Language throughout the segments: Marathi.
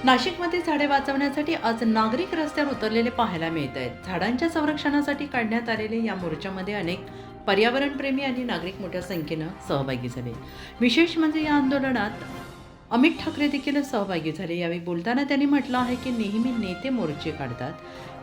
नाशिकमध्ये झाडे वाचवण्यासाठी आज नागरिक रस्त्यावर उतरलेले पाहायला मिळत आहेत. झाडांच्या संरक्षणासाठी काढण्यात आलेले या मोर्चामध्ये अनेक पर्यावरणप्रेमी आणि नागरिक मोठ्या संख्येनं सहभागी झाले. विशेष म्हणजे या आंदोलनात अमित ठाकरे देखील सहभागी झाले. यावेळी बोलताना त्यांनी म्हटलं आहे की नेहमी नेते मोर्चे काढतात,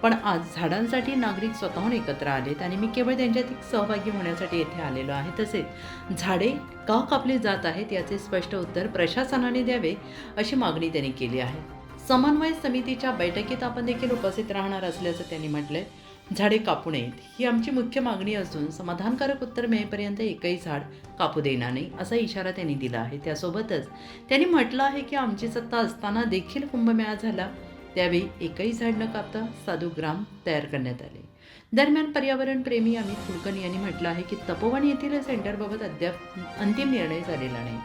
पण आज झाडांसाठी नागरिक स्वतःहून एकत्र आलेत आणि मी केवळ त्यांच्यात सहभागी होण्यासाठी येथे आलेलो आहे. तसेच झाडे का कापली जात आहेत याचे स्पष्ट उत्तर प्रशासनाने द्यावे अशी मागणी त्यांनी केली आहे. समन्वय समितीच्या बैठकीत आपण देखील उपस्थित राहणार असल्याचं त्यांनी म्हटलंय. झाडे कापू नयेत ही आमची मुख्य मागणी असून समाधानकारक उत्तर मिळेपर्यंत एकही झाड कापू देणार नाही असा इशारा त्यांनी दिला आहे. त्यासोबतच त्यांनी म्हटलं आहे की आमची सत्ता असताना देखील कुंभमेळा झाला, त्यावेळी एकही झाड न कापता साधू ग्राम तयार करण्यात आले. दरम्यान पर्यावरण प्रेमी अमित कुलकर्णी यांनी म्हटलं आहे की तपोवन येथील सेंटरबाबत अद्याप अंतिम निर्णय झालेला नाही.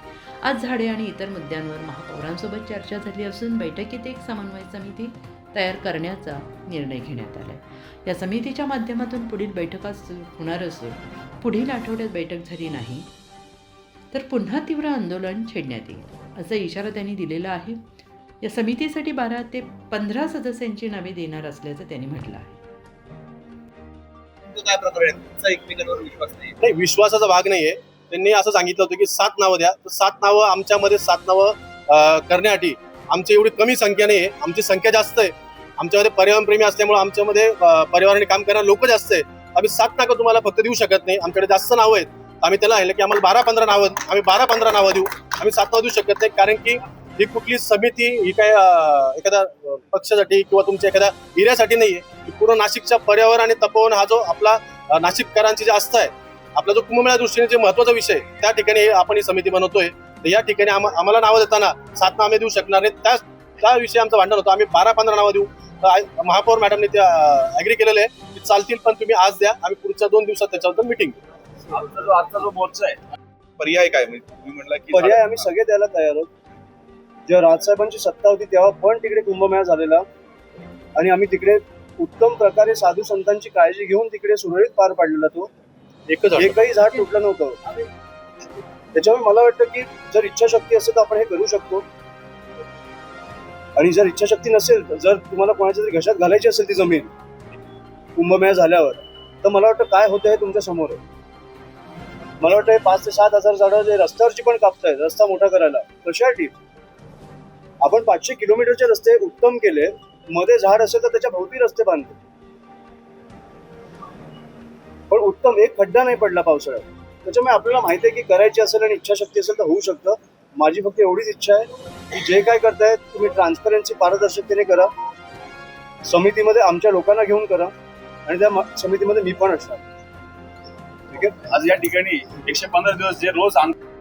आज झाडे आणि इतर मुद्द्यांवर महापौरांसोबत चर्चा झाली असून बैठकीत एक समन्वय समिती तयार करण्याचा निर्णय घेण्यात आला. या समितीच्या माध्यमातून पुढील बैठका होणार असून पुढील आठवड्यात बैठक झाली नाही तर पुन्हा तीव्र आंदोलन छेडण्यात येईल असा इशारा त्यांनी दिलेला आहे. या समितीसाठी 12 ते 15 सदस्यांची नावे देणार असल्याचं त्यांनी म्हटलं आहे. काय प्रकार आहे तुमचा एकमेकांवर विश्वास नाही, विश्वासाचा भाग नाहीये. त्यांनी असं सांगितलं होतं की 7 नावं द्या, तर 7 नावं आमच्यामध्ये 7 नावं करण्यासाठी आमची एवढी कमी संख्या नाहीये, आमची संख्या जास्त आहे. आमच्यामध्ये पर्यावरणप्रेमी असल्यामुळे आमच्यामध्ये पर्यावरणाने काम करणारे लोक जास्त आहेत. आम्ही 7 नावं तुम्हाला फक्त देऊ शकत नाही, आमच्याकडे जास्त नावं आहेत. आम्ही त्याला आहे की आम्हाला 12-15 नावं, आम्ही 12-15 नावं देऊ, आम्ही 7 नावं देऊ शकत नाही. कारण की ही कुठली समिती ही काय एखाद्या पक्षासाठी किंवा तुमच्या एखाद्या एरियासाठी नाहीये. ही पूर्ण नाशिकच्या पर्यावरण आणि तपोवन हा जो आपला नाशिककरांची जी आस्था आहे, आपला जो कुंभमेळा दृष्टीने जे महत्वाचा विषय त्या ठिकाणी आपण ही समिती बनवतोय. तर या ठिकाणी आम्हाला नावं देताना 7 नावं आम्ही देऊ शकणार नाही. त्या विषयी आमचं भांडण होतं. आम्ही 12-15 नावं देऊ. महापौर मॅडमने ते ऍग्री केलेलं आहे की चालतील, पण तुम्ही आज द्या, आम्ही पुढच्या 2 दिवसात त्याच्याबद्दल मिटिंग घेऊ. आजचा जो मोर्चा आहे पर्याय काय म्हणजे तुम्ही म्हणला की पर्याय आम्ही सगळे द्यायला तयार आहोत. जेव्हा राजसाहेबांची सत्ता होती तेव्हा पण तिकडे कुंभमेळा झालेला आणि आम्ही तिकडे उत्तम प्रकारे साधू संतांची काळजी घेऊन तिकडे सुरळीत पार पाडलेला. तो एकही झाड तुटलं नव्हतं. त्याच्यामुळे मला वाटतं की जर इच्छाशक्ती असेल तर आपण हे करू शकतो, आणि जर इच्छाशक्ती नसेल, जर तुम्हाला कोणाच्या तरी घशात घालायची असेल ती जमीन कुंभमेळा झाल्यावर, तर मला वाटतं काय होतं हे तुमच्या समोर आहे. मला वाटतं हे 5 ते 7 हजार झाडं जे रस्त्यावरची पण कापतायत रस्ता मोठा करायला, कशासाठी? आपण 500 किलोमीटरचे रस्ते उत्तम केले, मध्ये झाड असेल तर त्याच्या भोवती रस्ते बांधले, पण उत्तम एक खड्डा नाही पडला पावसाळ्यात. त्याच्यामुळे आपल्याला माहिती आहे की करायची असेल आणि इच्छाशक्ती असेल तर होऊ शकतं. माझी फक्त एवढीच इच्छा आहे की जे काय करताय तुम्ही ट्रान्सपरन्सी पारदर्शकतेने करा, समितीमध्ये आमच्या लोकांना घेऊन करा, आणि त्या समितीमध्ये मी पण असणार. ठीक आहे. आज या ठिकाणी 115 दिवस जे रोज